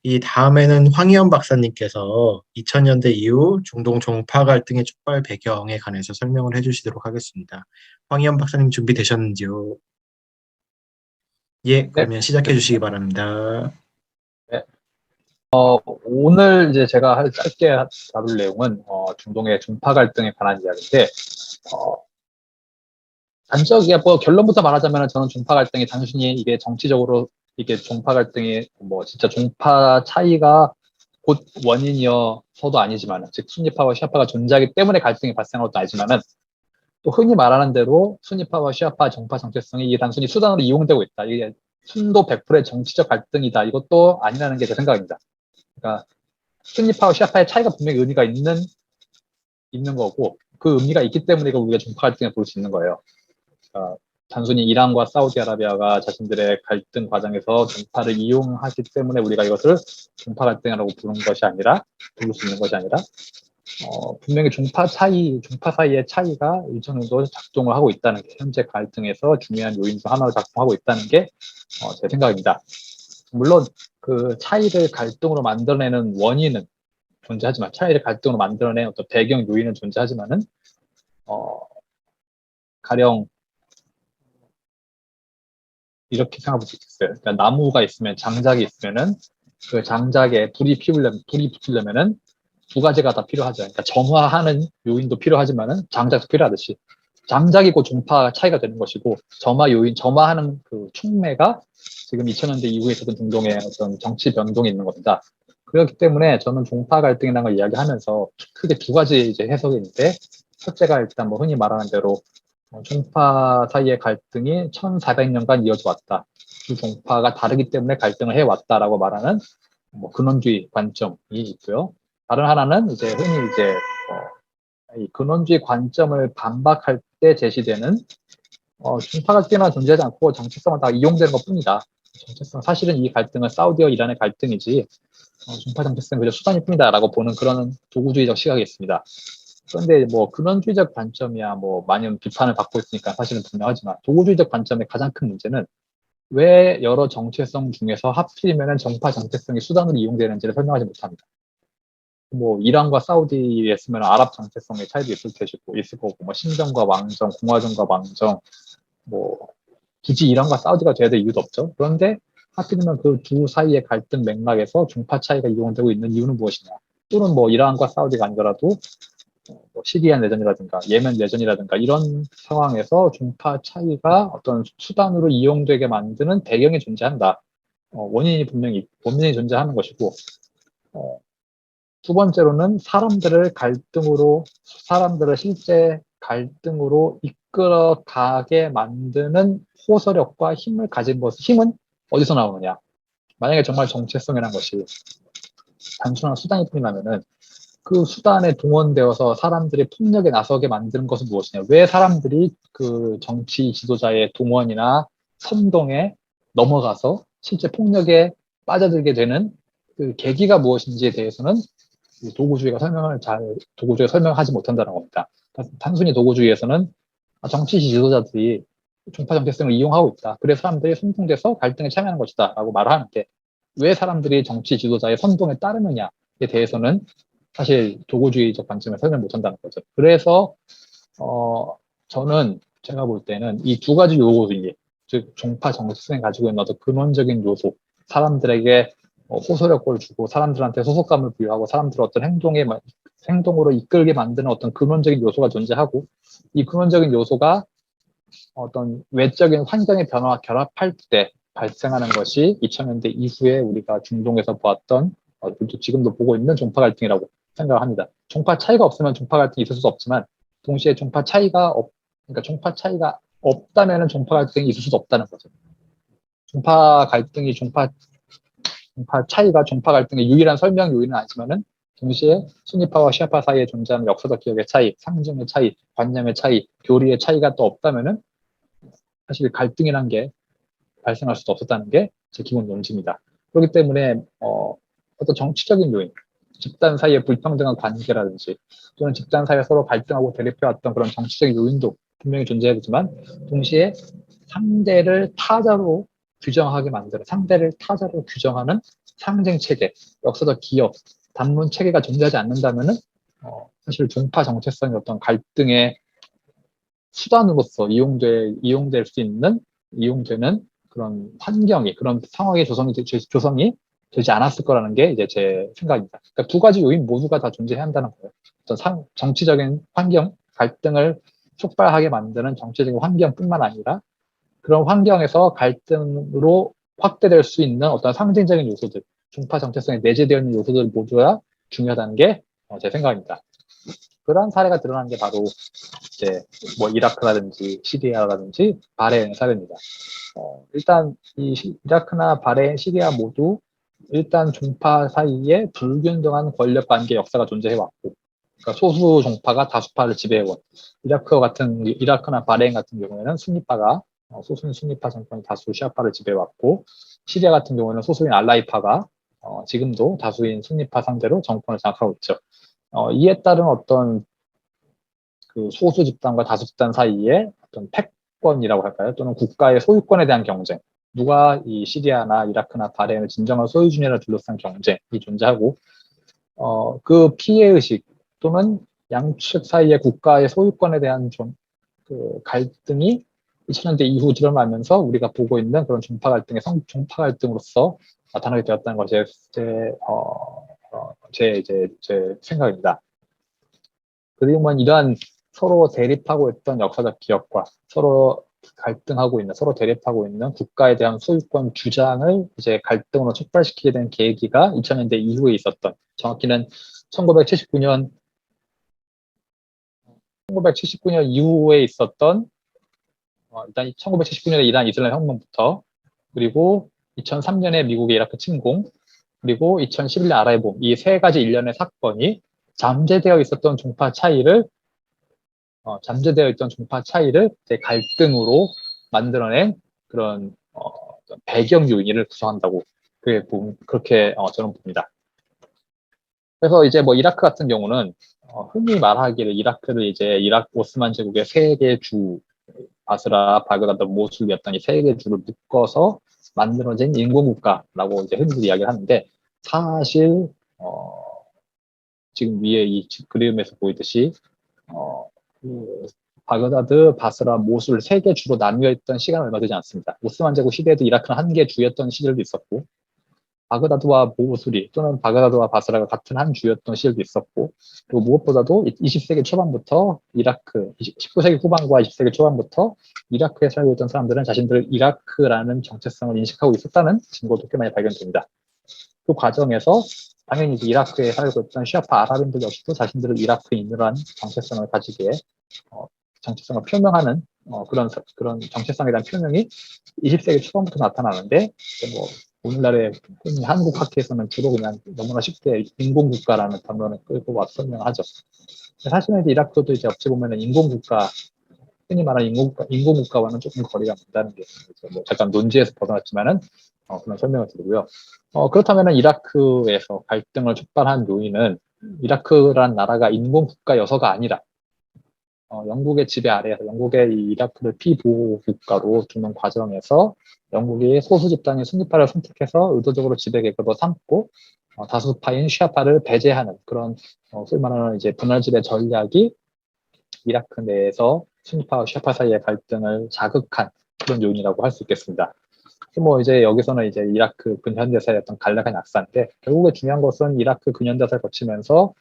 이 다음에는 황희연 박사님께서 2000년대 이후 중동 종파 갈등의 촉발 배경에 관해서 설명을 해주시도록 하겠습니다. 황희연 박사님 준비되셨는지요? 예, 네, 그러면 시작해 주시기 바랍니다. 네. 오늘 이제 제가 짧게 다룰 내용은 중동의 종파 갈등에 관한 이야기인데, 어, 단적이야 뭐 결론부터 말하자면 저는 종파 갈등이 단순히 이게 정치적으로 이게 종파 갈등이 뭐 진짜 종파 차이가 곧 원인이어서도 아니지만, 즉 순위파와 시아파가 존재하기 때문에 갈등이 발생한 것도 아니지만은, 또 흔히 말하는 대로 순위파와 시아파 정파 정체성이 이게 단순히 수단으로 이용되고 있다. 이게 순도 100%의 정치적 갈등이다. 이것도 아니라는 게 제 생각입니다. 그러니까 순위파와 시아파의 차이가 분명히 의미가 있는 거고, 그 의미가 있기 때문에 이걸 우리가 종파 갈등을 볼 수 있는 거예요. 그러니까 단순히 이란과 사우디아라비아가 자신들의 갈등 과정에서 종파를 이용하기 때문에 우리가 이것을 종파 갈등이라고 부를 수 있는 것이 아니라, 분명히 종파 사이의 차이가 일정 정도 작동을 하고 있다는 게, 현재 갈등에서 중요한 요인 중 하나로 작동하고 있다는 게 제 생각입니다. 물론 그 차이를 갈등으로 만들어내는 원인은 존재하지만, 차이를 갈등으로 만들어낸 어떤 배경 요인은 존재하지만은, 어, 가령 이렇게 생각해 볼 수 있어요. 그러니까 나무가 있으면, 장작이 있으면은 그 장작에 불이 붙으려면은 두 가지가 다 필요하죠. 그러니까 점화하는 요인도 필요하지만은 장작도 필요하듯이, 장작이 고 종파 차이가 되는 것이고, 점화하는 그 촉매가 지금 2000년대 이후에 있었던 중동의 어떤 정치 변동이 있는 겁니다. 그렇기 때문에 저는 종파 갈등이라는 걸 이야기하면서 크게 두 가지 이제 해석이 있는데, 첫째가 일단 뭐 흔히 말하는 대로 종파 사이의 갈등이 1400년간 이어져 왔다. 두 종파가 다르기 때문에 갈등을 해왔다라고 말하는 뭐 근원주의 관점이 있고요. 다른 하나는 이제 흔히 이제 이 근원주의 관점을 반박할 때 제시되는, 종파 갈등은 존재하지 않고 정체성은 다 이용되는 것뿐이다. 정체성, 사실은 이 갈등은 사우디와 이란의 갈등이지 종파 정체성은 그저 수단일 뿐이다라고 보는 그런 도구주의적 시각이 있습니다. 그런데 뭐 근원주의적 관점이야 뭐 많은 비판을 받고 있으니까 사실은 분명하지만, 도구주의적 관점의 가장 큰 문제는 왜 여러 정체성 중에서 하필이면 정파 정체성이 수단으로 이용되는지를 설명하지 못합니다. 뭐 이란과 사우디였으면 아랍 정체성의 차이도 있을 거고, 뭐 신정과 왕정, 공화정과 왕정, 뭐 굳이 이란과 사우디가 돼야 될 이유도 없죠. 그런데 하필이면 그 두 사이의 갈등 맥락에서 종파 차이가 이용되고 있는 이유는 무엇이냐? 또는 뭐 이란과 사우디가 아니더라도 뭐 시리아 내전이라든가 예멘 내전이라든가 이런 상황에서 종파 차이가 어떤 수단으로 이용되게 만드는 배경이 존재한다. 원인이 존재하는 것이고, 어, 두 번째로는 사람들을 실제 갈등으로 이끌어가게 만드는 호소력과 힘을 가진 힘은 어디서 나오느냐? 만약에 정말 정체성이라는 것이 단순한 수단일 뿐이라면은, 그 수단에 동원되어서 사람들이 폭력에 나서게 만드는 것은 무엇이냐? 왜 사람들이 그 정치 지도자의 동원이나 선동에 넘어가서 실제 폭력에 빠져들게 되는 그 계기가 무엇인지에 대해서는 도구주의가 설명하지 못한다는 겁니다. 단순히 도구주의에서는 정치 지도자들이 종파 정체성을 이용하고 있다. 그래서 사람들이 선동돼서 갈등에 참여하는 것이다. 라고 말하는데, 왜 사람들이 정치 지도자의 선동에 따르느냐에 대해서는 사실 도구주의적 관점에 설명 못한다는 거죠. 그래서 저는 제가 볼 때는 이 두 가지 요소이, 즉 종파 정체성이 가지고 있는 어떤 근원적인 요소, 사람들에게 호소력을 주고 사람들한테 소속감을 부여하고 사람들을 어떤 행동으로 이끌게 만드는 어떤 근원적인 요소가 존재하고, 이 근원적인 요소가 어떤 외적인 환경의 변화와 결합할 때 발생하는 것이 2000년대 이후에 우리가 중동에서 보았던, 지금도 보고 있는 종파 갈등이라고 생각합니다. 종파 차이가 없으면 종파 갈등이 있을 수 없지만, 동시에 그러니까 종파 차이가 없다면 종파 갈등이 있을 수도 없다는 거죠. 종파 차이가 종파 갈등의 유일한 설명 요인은 아니지만은, 동시에 순위파와 시아파 사이에 존재하는 역사적 기억의 차이, 상징의 차이, 관념의 차이, 교리의 차이가 또 없다면은 사실 갈등이란 게 발생할 수도 없었다는 게 제 기본 논지입니다. 그렇기 때문에 어떤 정치적인 요인, 집단 사이의 불평등한 관계라든지, 또는 집단 사이에 서로 갈등하고 대립해왔던 그런 정치적인 요인도 분명히 존재해야 되지만, 동시에 상대를 타자로 규정하는 상징 체계, 역사적 기업, 단문 체계가 존재하지 않는다면은 사실 종파 정체성이 어떤 갈등의 수단으로서 이용될 수 있는 이용되는 그런 환경이 그런 상황의 조성이 되지 않았을 거라는 게 이제 제 생각입니다. 그러니까 두 가지 요인 모두가 다 존재해야 한다는 거예요. 어떤 정치적인 환경, 갈등을 촉발하게 만드는 정치적인 환경뿐만 아니라 그런 환경에서 갈등으로 확대될 수 있는 어떤 상징적인 요소들, 종파 정체성에 내재되어 있는 요소들 모두가 중요하다는 게 제 생각입니다. 그러한 사례가 드러난 게 바로 이제 뭐 이라크라든지 시리아라든지 바레인의 사례입니다. 일단 이라크나 바레인, 시리아 모두 일단 종파 사이에 불균등한 권력 관계 역사가 존재해 왔고, 그러니까 소수 종파가 다수파를 지배해온 이라크나 바레인 같은 경우에는 소수인 순니파 정권이 다수 시아파를 지배해왔고, 시리아 같은 경우에는 소수인 알라이파가 지금도 다수인 순니파 상대로 정권을 장악하고 있죠. 이에 따른 어떤 그 소수 집단과 다수 집단 사이에 어떤 패권이라고 할까요? 또는 국가의 소유권에 대한 경쟁. 누가 이 시리아나 이라크나 바레인을 진정한 소유주냐를 둘러싼 경쟁이 존재하고, 그 피해의식 또는 양측 사이의 국가의 소유권에 대한 그 갈등이 2000년대 이후 드러나면서 우리가 보고 있는 그런 종파 갈등으로서 나타나게 되었다는 것이 제 생각입니다. 그리고 이러한 서로 대립하고 있던 역사적 기억과 서로 대립하고 있는 국가에 대한 소유권 주장을 이제 갈등으로 촉발시키게 된 계기가 2000년대 이후에 있었던, 정확히는 1979년 이후에 있었던, 일단 1979년에 이란 이슬람 혁명부터, 그리고 2003년에 미국의 이라크 침공, 그리고 2011년 아랍의 봄, 이 세 가지 일련의 사건이 잠재되어 있던 종파 차이를 이제 갈등으로 만들어낸 그런 배경 요인을 구성한다고 그렇게 저는 봅니다. 그래서 이제 뭐 이라크 같은 경우는 흔히 말하기를 이라크를 이제 오스만 제국의 세 개 주, 바스라, 바그다드, 모술이었던 이 세 개 주를 묶어서 만들어진 인공국가라고 이제 흔히들 이야기를 하는데, 사실 지금 위에 이 그림에서 보이듯이 그 바그다드, 바스라, 모술 세 개 주로 나뉘어 있던 시간은 얼마 되지 않습니다. 오스만 제국 시대에도 이라크는 한 개 주였던 시절도 있었고, 바그다드와 모술이 또는 바그다드와 바스라가 같은 한 주였던 시절도 있었고, 그리고 무엇보다도 20세기 초반부터 19세기 후반과 20세기 초반부터 이라크에 살고 있던 사람들은 자신들을 이라크라는 정체성을 인식하고 있었다는 증거도 꽤 많이 발견됩니다. 그 과정에서 당연히 이라크에 살고 있던 시아파 아랍인들 역시도 자신들을 이라크인이라는 정체성을 가지기에 정체성을 표명하는 그런 정체성에 대한 표명이 20세기 초반부터 나타나는데, 뭐 오늘날의 한국 학회에서는 주로 그냥 너무나 쉽게 인공국가라는 단어를 끌고 와서 설명하죠. 사실은 이라크도 이제 어찌 보면 흔히 말하는 인공국가와는 조금 거리가 멀다는 게 뭐 잠깐 논지에서 벗어났지만은 그런 설명을 드리고요. 그렇다면 이라크에서 갈등을 촉발한 요인은 이라크란 나라가 인공국가여서가 아니라 영국의 지배 아래에서 영국의 이 이라크를 피보호 국가로 두는 과정에서 영국이 소수 집단인 순니파를 선택해서 의도적으로 지배 계급으로 삼고 다수파인 시아파를 배제하는 그런 소위 말하는 이제 분할 지배 전략이 이라크 내에서 순니파와 시아파 사이의 갈등을 자극한 그런 요인이라고 할 수 있겠습니다. 뭐 이제 여기서는 이제 이라크 근현대사의 어떤 간략한 약사인데, 결국에 중요한 것은 이라크 근현대사를 거치면서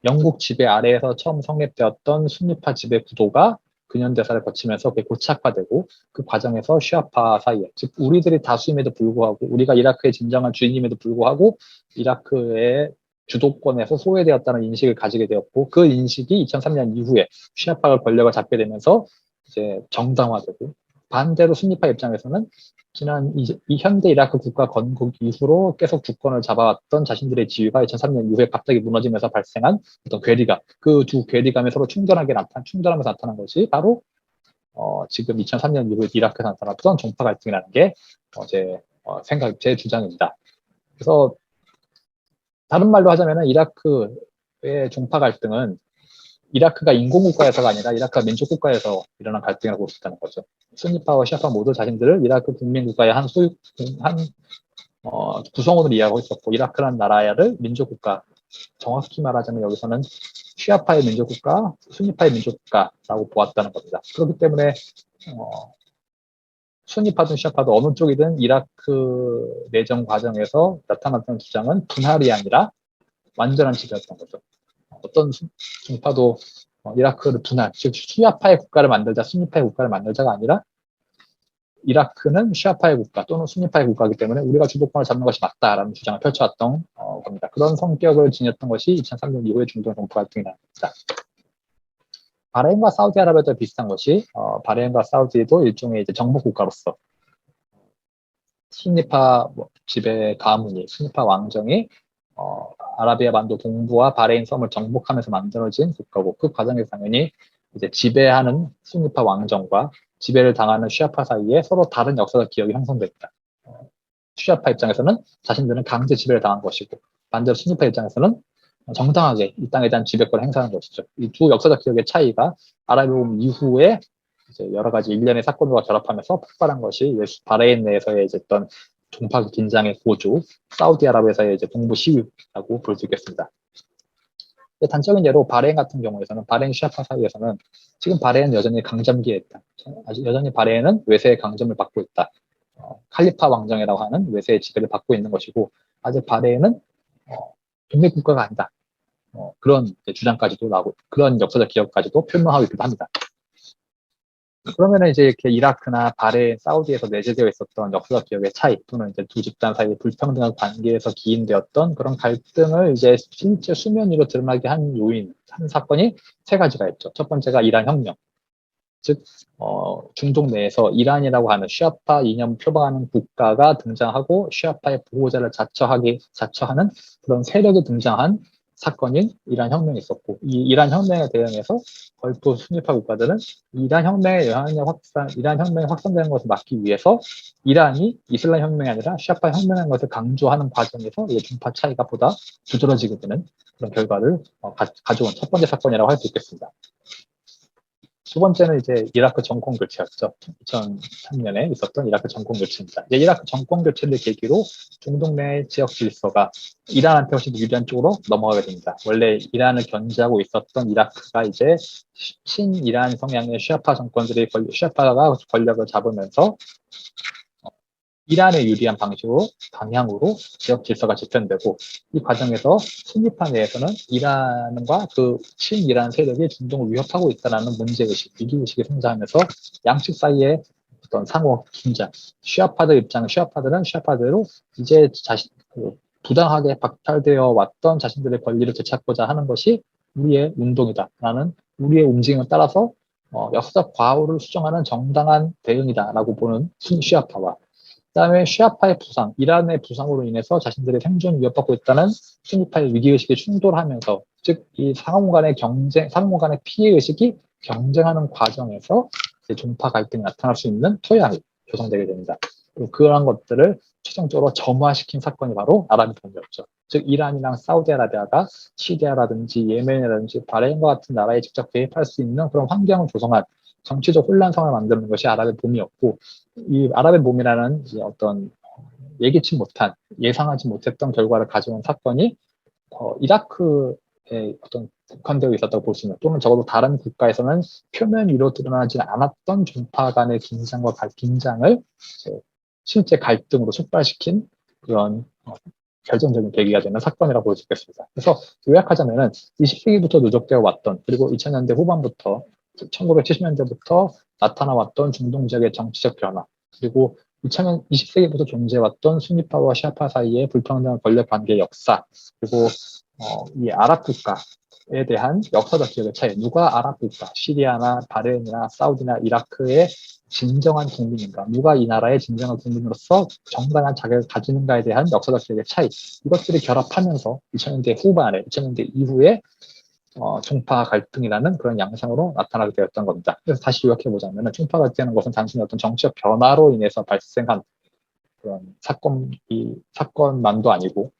영국 지배 아래에서 처음 성립되었던 순니파 지배 구도가 근현대사를 거치면서 그게 고착화되고, 그 과정에서 시아파 사이에, 즉 우리들이 다수임에도 불구하고, 우리가 이라크의 진정한 주인임에도 불구하고 이라크의 주도권에서 소외되었다는 인식을 가지게 되었고, 그 인식이 2003년 이후에 시아파가 권력을 잡게 되면서 이제 정당화되고, 반대로 순니파 입장에서는 지난 이 현대 이라크 국가 건국 이후로 계속 주권을 잡아왔던 자신들의 지위가 2003년 이후에 갑자기 무너지면서 발생한 어떤 괴리감, 그 두 괴리감이 서로 충돌하면서 나타난 것이 바로 지금 2003년 이후에 이라크에서 나타났던 종파 갈등이라는 게 제 주장입니다. 그래서 다른 말로 하자면 이라크의 종파 갈등은 이라크가 인공국가에서가 아니라 이라크가 민족국가에서 일어난 갈등이라고 볼 수 있다는 거죠. 순니파와 시아파 모두 자신들을 이라크 국민국가의 한 구성원으로 이해하고 있었고, 이라크라는 나라를 민족국가, 정확히 말하자면 여기서는 시아파의 민족국가, 순니파의 민족국가라고 보았다는 겁니다. 그렇기 때문에 순니파든 시아파든 어느 쪽이든 이라크 내정 과정에서 나타났던 주장은 분할이 아니라 완전한 지배였던 거죠. 어떤 종파도 이라크를 분할, 즉 시아파의 국가를 만들자, 순니파의 국가를 만들자가 아니라 이라크는 시아파의 국가 또는 순니파의 국가이기 때문에 우리가 주도권을 잡는 것이 맞다라는 주장을 펼쳐왔던 겁니다. 그런 성격을 지녔던 것이 2003년 이후의 중동 정부 갈등이랍니다. 바레인과 사우디아라비아도 비슷한 것이 바레인과 사우디도 일종의 이제 정복 국가로서 순니파 지배 가문이 순니파 왕정이 아라비아 반도 동부와 바레인 섬을 정복하면서 만들어진 국가고 그 과정에서 당연히 이제 지배하는 순니파 왕정과 지배를 당하는 시아파 사이에 서로 다른 역사적 기억이 형성됩니다. 시아파 입장에서는 자신들은 강제 지배를 당한 것이고 반대로 순니파 입장에서는 정당하게 이 땅에 대한 지배권을 행사하는 것이죠. 이 두 역사적 기억의 차이가 아라비아 봄 이후에 이제 여러 가지 일련의 사건과 결합하면서 폭발한 것이 바레인 내에서의 이제 어떤 종파 긴장의 고조, 사우디아라비아에서의 이제 동부 시위라고 볼 수 있겠습니다. 단적인 예로 바레인 같은 경우에서는 바레인 시아파 사이에서는 지금 바레인은 여전히 강점기에 있다. 아직 여전히 바레인은 외세의 강점을 받고 있다. 칼리파 왕정이라고 하는 외세의 지배를 받고 있는 것이고 아직 바레인은 독립국가가 아니다. 그런 주장까지도 나오고 그런 역사적 기억까지도 표명하고 있기도 합니다. 그러면 이제 이렇게 이라크나 바레인, 사우디에서 내재되어 있었던 역사적 기억의 차이 또는 이제 두 집단 사이 불평등한 관계에서 기인되었던 그런 갈등을 이제 실제 수면 위로 드러나게 한 요인, 한 사건이 세 가지가 있죠. 첫 번째가 이란 혁명. 즉, 중동 내에서 이란이라고 하는 시아파 이념을 표방하는 국가가 등장하고 시아파의 보호자를 자처하는 그런 세력이 등장한 사건인 이란 혁명이 있었고, 이 이란 혁명에 대응해서 걸프 순위파 국가들은 이란 혁명의 이란 혁명이 확산되는 것을 막기 위해서 이란이 이슬람 혁명이 아니라 시아파 혁명인 것을 강조하는 과정에서 이 종파 차이가 보다 두드러지게 되는 그런 결과를 가져온 첫 번째 사건이라고 할 수 있겠습니다. 두 번째는 이제 이라크 정권 교체였죠. 2003년에 있었던 이라크 정권 교체입니다. 이제 이라크 정권 교체를 계기로 중동 내 지역 질서가 이란한테 훨씬 유리한 쪽으로 넘어가게 됩니다. 원래 이란을 견제하고 있었던 이라크가 이제 친이란 성향의 시아파 정권들이 시아파가 권력을 잡으면서 이란에 유리한 방향으로 지역 질서가 재편되고 이 과정에서 순위파 내에서는 이란과 그 친이란 세력이 중동을 위협하고 있다는 문제의식, 위기의식이 성장하면서 양측 사이에 어떤 상호 긴장, 시아파들은 시아파대로 이제 부당하게 박탈되어 왔던 자신들의 권리를 되찾고자 하는 것이 우리의 운동이다라는 우리의 움직임을 따라서 역사적 과오를 수정하는 정당한 대응이다라고 보는 시아파와 그다음에 시아파의 부상, 이란의 부상으로 인해서 자신들의 생존을 위협받고 있다는 순위파의 위기의식이 충돌하면서 즉 이 상호 간의 피해의식이 경쟁하는 과정에서 종파 갈등이 나타날 수 있는 토양이 조성되게 됩니다. 그리고 그러한 것들을 최종적으로 점화시킨 사건이 바로 아랍이봄이었죠. 즉 이란이랑 사우디아라비아가 시리아라든지 예멘이라든지 바레인과 같은 나라에 직접 개입할 수 있는 그런 환경을 조성한 정치적 혼란성을 만드는 것이 아랍의 봄이었고 이 아랍의 봄이라는 어떤 예기치 못한 예상하지 못했던 결과를 가져온 사건이 이라크에 어떤 국한되어 있었다고 볼 수 있는 또는 적어도 다른 국가에서는 표면 위로 드러나지 않았던 종파 간의 긴장을 실제 갈등으로 촉발시킨 그런 결정적인 계기가 되는 사건이라고 볼 수 있겠습니다. 그래서 요약하자면은 20세기부터 누적되어 왔던 그리고 2000년대 후반부터 1970년대부터 나타나왔던 중동 지역의 정치적 변화 그리고 20세기부터 존재해왔던 순니파와 시아파 사이의 불평등한 권력 관계의 역사 그리고 이 아랍 국가에 대한 역사적 기억의 차이 누가 아랍 국가 시리아나 바레인이나 사우디나 이라크의 진정한 국민인가 누가 이 나라의 진정한 국민으로서 정당한 자격을 가지는가에 대한 역사적 기억의 차이 이것들이 결합하면서 2000년대 후반에 2000년대 이후에 종파 갈등이라는 그런 양상으로 나타나게 되었던 겁니다. 그래서 다시 요약해보자면 종파 갈등이라는 것은 단순히 어떤 정치적 변화로 인해서 발생한 그런 사건만도 아니고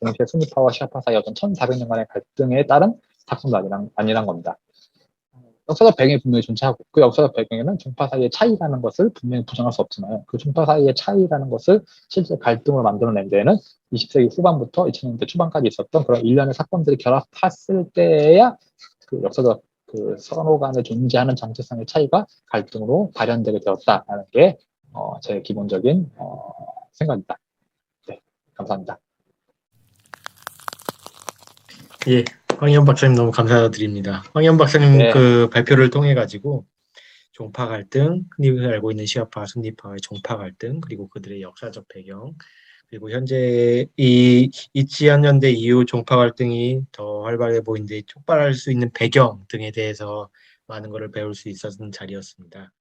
동시에 순위파와 시아파 사이 어떤 1400년간의 갈등에 따른 사건도 아니란 겁니다. 역사적 배경이 분명히 존재하고 그 역사적 배경에는 종파 사이의 차이라는 것을 분명히 부정할 수 없지만 그 종파 사이의 차이라는 것을 실제 갈등으로 만들어낸 데에는 20세기 후반부터 2000년대 초반까지 있었던 그런 일련의 사건들이 결합했을 때야 그 역사적 그 서로 간에 존재하는 정체성의 차이가 갈등으로 발현되게 되었다라는 게 제 기본적인 생각입니다. 네, 감사합니다. 예, 황희연 박사님 너무 감사드립니다. 황희연 박사님 네. 그 발표를 통해 가지고 종파 갈등, 흔히 알고 있는 시아파, 순니파의 종파 갈등, 그리고 그들의 역사적 배경, 그리고 현재 이 2000년대 이후 종파 갈등이 더 활발해 보이는데 촉발할 수 있는 배경 등에 대해서 많은 것을 배울 수 있었던 자리였습니다.